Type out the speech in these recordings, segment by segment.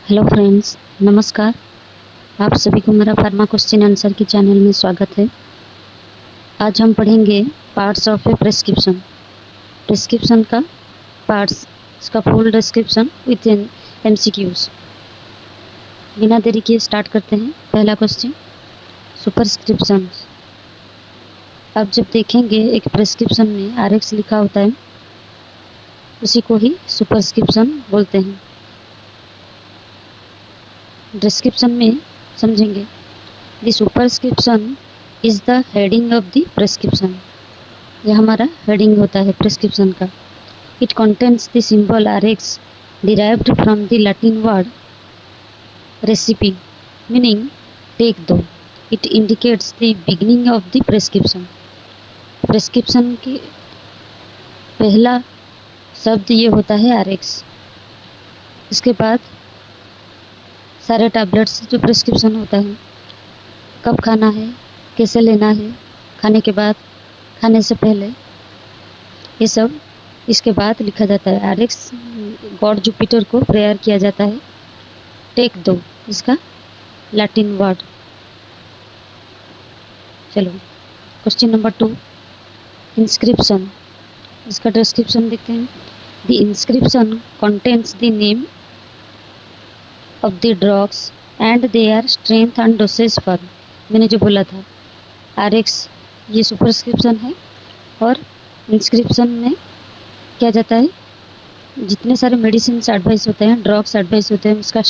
Hello friends, नमस्कार। आप सभी को मेरा फार्मा क्वेश्चन आंसर के चैनल में स्वागत है। आज हम पढ़ेंगे parts of A prescription. Prescription का पार्ट्स, इसका फुल डिस्क्रिप्शन विथ एमसीक्यूज। बिना देरी किए स्टार्ट करते हैं। पहला क्वेश्चन, सुपरस्क्रिप्शन। अब जब देखेंगे एक प्रेस्क्रिप्शन में आरएक्स लिखा होता है, उसी को ही सुपरस्क्रिप्शन बोलते हैं। डिस्क्रिप्शन में समझेंगे, the superscription is the heading of the prescription. यह हमारा हेडिंग होता है प्रेस्क्रिप्शन का। It contains the symbol RX derived from the Latin word recipe meaning take दो। It indicates the beginning of the prescription. Prescription की पहला शब्द ये होता है RX। इसके बाद सारे टैबलेट्स जो प्रेस्क्रिप्शन होता है, कब खाना है, कैसे लेना है, खाने के बाद, खाने से पहले, ये सब इसके बाद लिखा जाता है। RX गॉड जुपिटर को प्रेयर किया जाता है। टेक दो इसका लैटिन वर्ड। चलो क्वेश्चन नंबर 2, इंस्क्रिप्शन। इसका डिस्क्रिप्शन देखते हैं। The inscription contains the name of the drugs and their strength and dosage form। मैंने जो बोला था RX ये सुपरस्क्रिप्शन है, और इंस्क्रिप्शन में क्या जाता है, जितने सारे मेडिसिन एडवाइस होते हैं, ड्रग्स एडवाइस होते हैं, उसका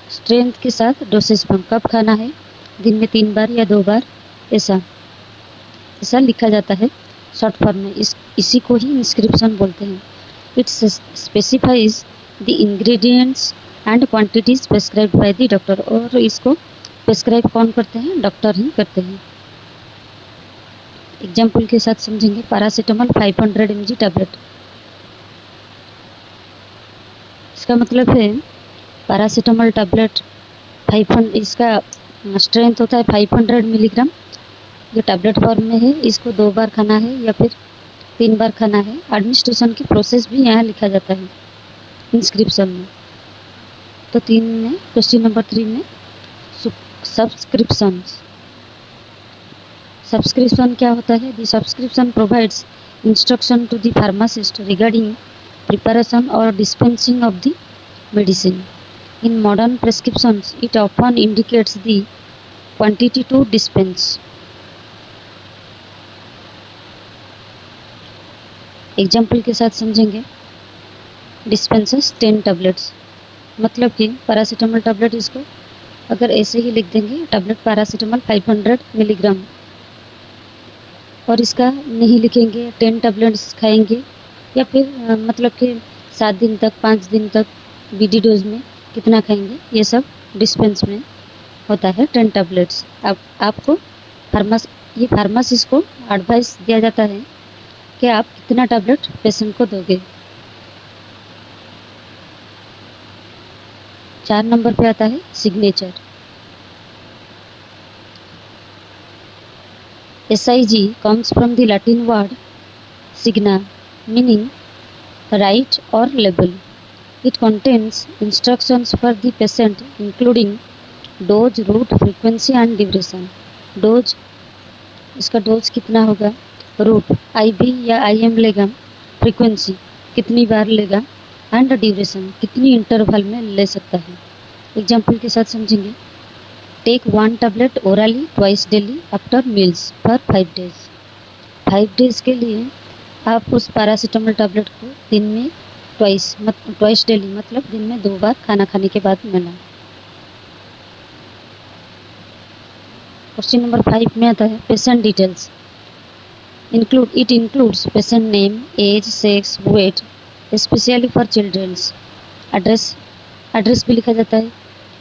स्ट्रेंथ के साथ डोसेज फॉर्म, कब खाना है, दिन में 3 बार या 2 बार, ऐसा लिखा जाता है शॉर्ट फॉर्म में। इसी को ही इंस्क्रिप्शन बोलते हैं। It's specifies the ingredients and quantities prescribed by the doctor. और इसको प्रेस्क्राइब कौन करते हैं? डॉक्टर ही करते हैं। एग्जाम्पल के साथ समझेंगे। Paracetamol 500 mg tablet. इसका मतलब है पैरासीटामोल टैबलेट 500, इसका स्ट्रेंथ होता है 500 मिलीग्राम। ये टैबलेट फॉर्म में है, इसको 2 बार खाना है या फिर 3 बार खाना है। एडमिनिस्ट्रेशन की प्रोसेस भी यहाँ लिखा जाता है इंस्क्रिप्शन में। तो 3 में, क्वेश्चन नंबर 3 में सब्सक्रिप्शन। सब्सक्रिप्शन क्या होता है? The subscription provides instruction to the pharmacist regarding preparation और dispensing of the medicine. In modern prescriptions it often indicates the quantity to dispense. Example के साथ समझेंगे। डिस्पेंसेस 10 टैबलेट्स, मतलब कि पैरासीटामोल टैबलेट, इसको अगर ऐसे ही लिख देंगे टैबलेट पैरासीटामोल 500 मिलीग्राम, और इसका नहीं लिखेंगे 10 टैबलेट्स खाएंगे, या फिर मतलब कि 7 दिन तक, 5 दिन तक BD डोज में कितना खाएंगे, ये सब डिस्पेंस में होता है 10 टैबलेट्स। अब आपको फार्मासिस्ट को एडवाइस दिया जाता है कि आप कितना टैबलेट पेशेंट को दोगे। 4 नंबर पे आता है signature. SIG comes from the Latin word signa meaning write or label. It contains instructions for the patient including dose, route, frequency and duration। Dose, इसका डोज कितना होगा, रूट IV या IM लेगा, फ्रीक्वेंसी कितनी बार लेगा, एंड ड्यूरेशन कितनी interval में ले सकता है। एग्जाम्पल के साथ समझेंगे। Take 1 tablet orally twice daily after meals for 5 days. 5 days के लिए आप उस पैरासीटामोल टैबलेट को दिन में ट्वाइस डेली, मतलब दिन में 2 बार खाना खाने के बाद लेना। क्वेश्चन नंबर 5 में आता है patient details. It includes patient name, age, sex, weight, specially for childrens. Address भी लिखा जाता है।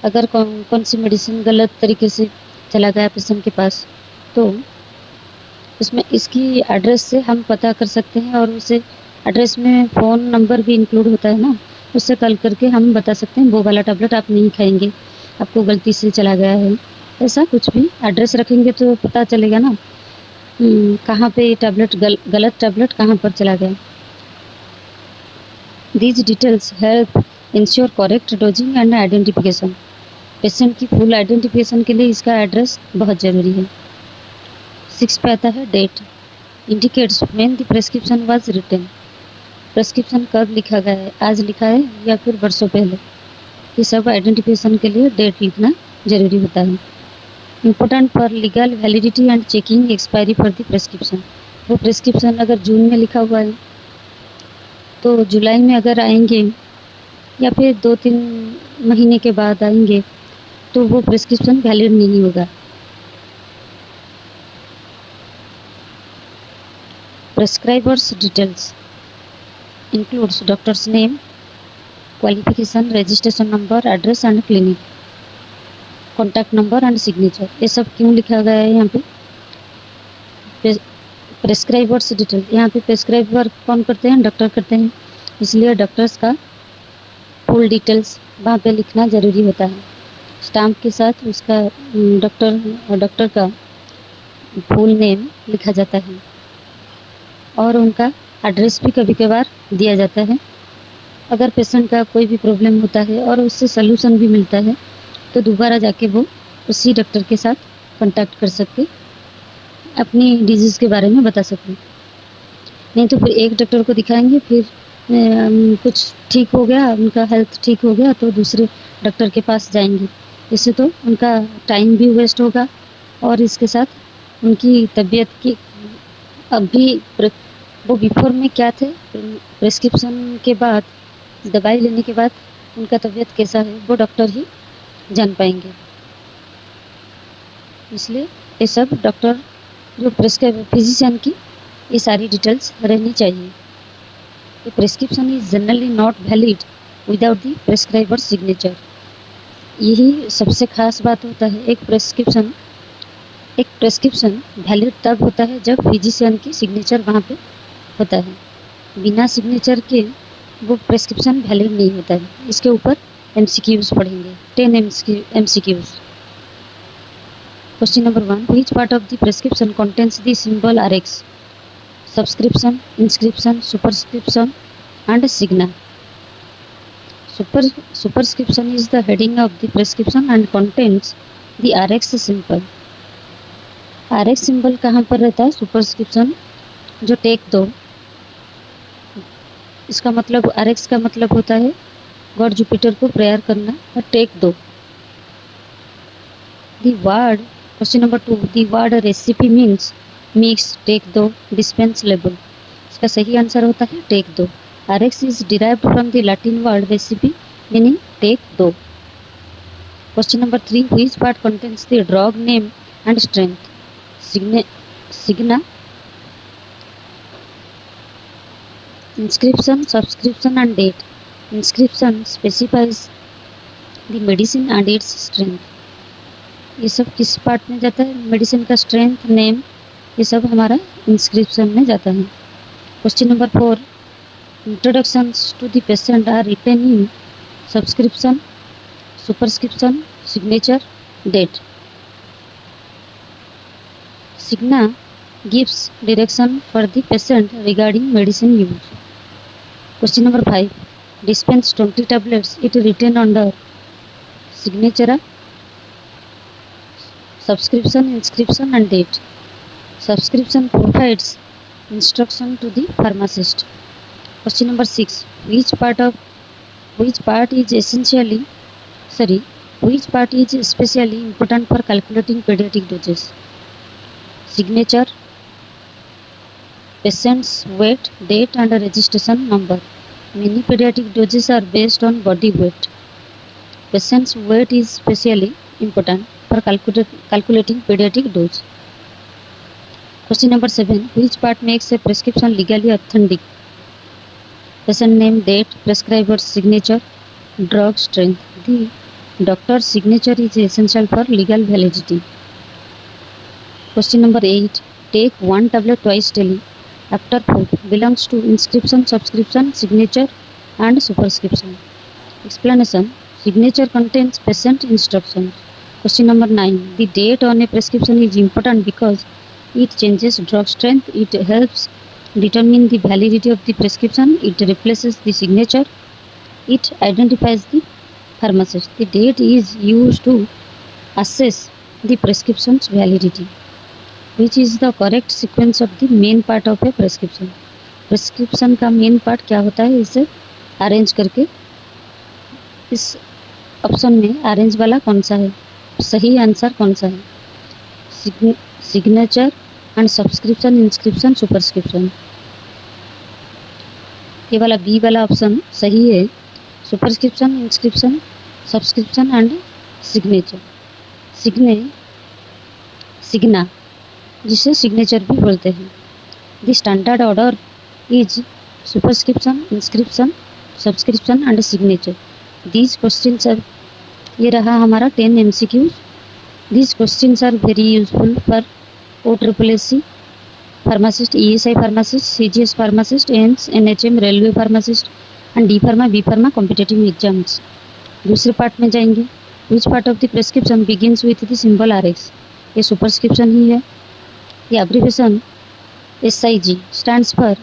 अगर कौन सी मेडिसिन गलत तरीके से चला गया पेशेंट के पास, तो उसमें इसकी एड्रेस से हम पता कर सकते हैं, और उसे एड्रेस में फ़ोन नंबर भी इंक्लूड होता है ना, उससे कॉल करके हम बता सकते हैं वो वाला टैबलेट आप नहीं खाएंगे, आपको गलती से चला गया है। ऐसा कुछ भी एड्रेस रखेंगे तो पता चलेगा ना कहाँ पे टैबलेट गलत टैबलेट कहाँ पर चला गया। These details help ensure correct dosing and identification, patient की फुल आइडेंटिफिकेशन के लिए इसका एड्रेस बहुत ज़रूरी है। 6 पे आता है date, indicates when the prescription was written, prescription कब लिखा गया है, आज लिखा है या फिर वर्षों पहले। ये सब आइडेंटिफिकेशन के लिए डेट लिखना ज़रूरी होता है। Important for legal validity and checking expiry for the prescription, वो प्रेस्क्रिप्शन अगर जून में लिखा हुआ है तो जुलाई में अगर आएंगे या फिर 2-3 महीने के बाद आएंगे तो वो प्रेस्क्रिप्शन वैलिड नहीं होगा। Prescriber's details includes doctor's name, qualification, registration number, address and clinic, contact number and signature. ये सब क्यों लिखा गया है यहाँ पे? प्रेस्क्राइबर्स डिटेल, यहाँ पे प्रेस्क्राइबर कौन करते हैं? डॉक्टर करते हैं, इसलिए डॉक्टर्स का फुल डिटेल्स वहाँ पे लिखना ज़रूरी होता है। स्टाम्प के साथ उसका डॉक्टर का फुल नेम लिखा जाता है और उनका एड्रेस भी कभी कभार दिया जाता है। अगर पेशेंट का कोई भी प्रॉब्लम होता है और उससे सलूशन भी मिलता है तो दोबारा जाके वो उसी डॉक्टर के साथ कांटेक्ट कर सकते, अपनी डिजीज़ के बारे में बता सकते। नहीं तो फिर एक डॉक्टर को दिखाएंगे, फिर कुछ ठीक हो गया, उनका हेल्थ ठीक हो गया तो दूसरे डॉक्टर के पास जाएंगे। इससे तो उनका टाइम भी वेस्ट होगा और इसके साथ उनकी तबीयत की अभी वो बिफोर में क्या थे, प्रेस्क्रिप्शन के बाद दवाई लेने के बाद उनका तबीयत कैसा है वो डॉक्टर ही जान पाएंगे। इसलिए ये सब डॉक्टर जो फिजिशियन की ये सारी डिटेल्स रहनी चाहिए। The prescription is generally not valid without the prescriber's signature. यही सबसे खास बात होता है। एक प्रेस्क्रिप्शन वैलिड तब होता है जब फिजिशियन की सिग्नेचर वहाँ पे होता है। बिना सिग्नेचर के वो प्रेस्क्रिप्शन वैलिड नहीं होता है। इसके ऊपर MCQs पढ़ेंगे, 10 MCQs। Question number 1, which part of the prescription contains the symbol RX? Subscription, inscription, superscription and signa. Superscription is the heading of the prescription and contains the RX symbol. RX symbol कहाँ पर रहता है? Superscription जो take 2, इसका मतलब RX का मतलब होता है गॉड जुपिटर को प्रेयर करना, और take 2। The word, question number 2, the word recipe means mix, take 2, dispense label. इसका सही आंसर होता है take 2। RX is derived from the Latin word recipe meaning take 2। Question number 3, which part contains the drug name and strength? Signa, inscription, subscription and date. Inscription specifies the medicine and its strength. ये सब किस part में जाता है? Medicine का strength, name, ये सब हमारा इंस्क्रिप्शन में जाता है। Question number 4, introductions to the patient are written in subscription, superscription, signature, date. Signa gives direction for the patient regarding medicine use. Question number 5, dispense 20 tablets, it written under signature, subscription, inscription and date. Subscription provides instruction to the pharmacist. Question number 6, which part is especially important for calculating pediatric doses? Signature, patient's weight, date and registration number. Many pediatric doses are based on body weight. Patient's weight is especially important for calculating pediatric dose. Question number 7, which part makes a prescription legally authentic? Patient name, date, prescriber's signature, drug strength. The doctor's signature is essential for legal validity. Question number 8, take 1 tablet twice daily after food belongs to inscription, subscription, signature and superscription. Explanation, signature contains patient instructions. Question number 9, the date on a prescription is important because it changes drug strength, it helps determine the validity of the prescription, it replaces the signature It identifies the pharmacist. The date is used to assess the prescription's validity, which is the correct sequence of the main part of a prescription. Prescription का main part क्या होता है, इसे arrange करके इस option में arrange वाला कौन सा है, सही आंसर कौन सा है, signature and subscription, inscription, superscription. ये वाला बी वाला ऑप्शन सही है, superscription, inscription, subscription and signature. Signa जिसे सिग्नेचर भी बोलते हैं। The standard order is superscription, inscription, subscription and signature. These questions are, ये रहा हमारा 10 MCQs। These questions are very useful for OSSC pharmacist, ESI pharmacist, CGS pharmacist, AIIMS, NHM, railway pharmacist and D pharma, B pharma competitive exams. दूसरे part में जाएंगे। Which part of the prescription begins with the symbol RX? ये superscription ही है। The abbreviation SIG stands for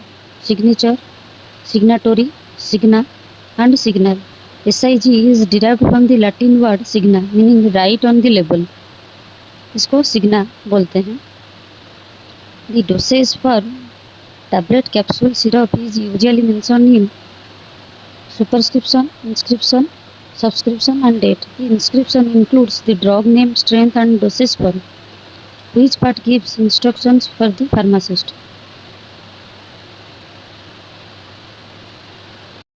signature, signatory, signa and signal. SIG is derived from the Latin word signa meaning write on the label. इसको signa बोलते हैं। The dosage for tablet, capsule, syrup is usually mentioned in superscription, inscription, subscription and date. The inscription includes the drug name, strength and dosage form. Which part gives instructions for the pharmacist?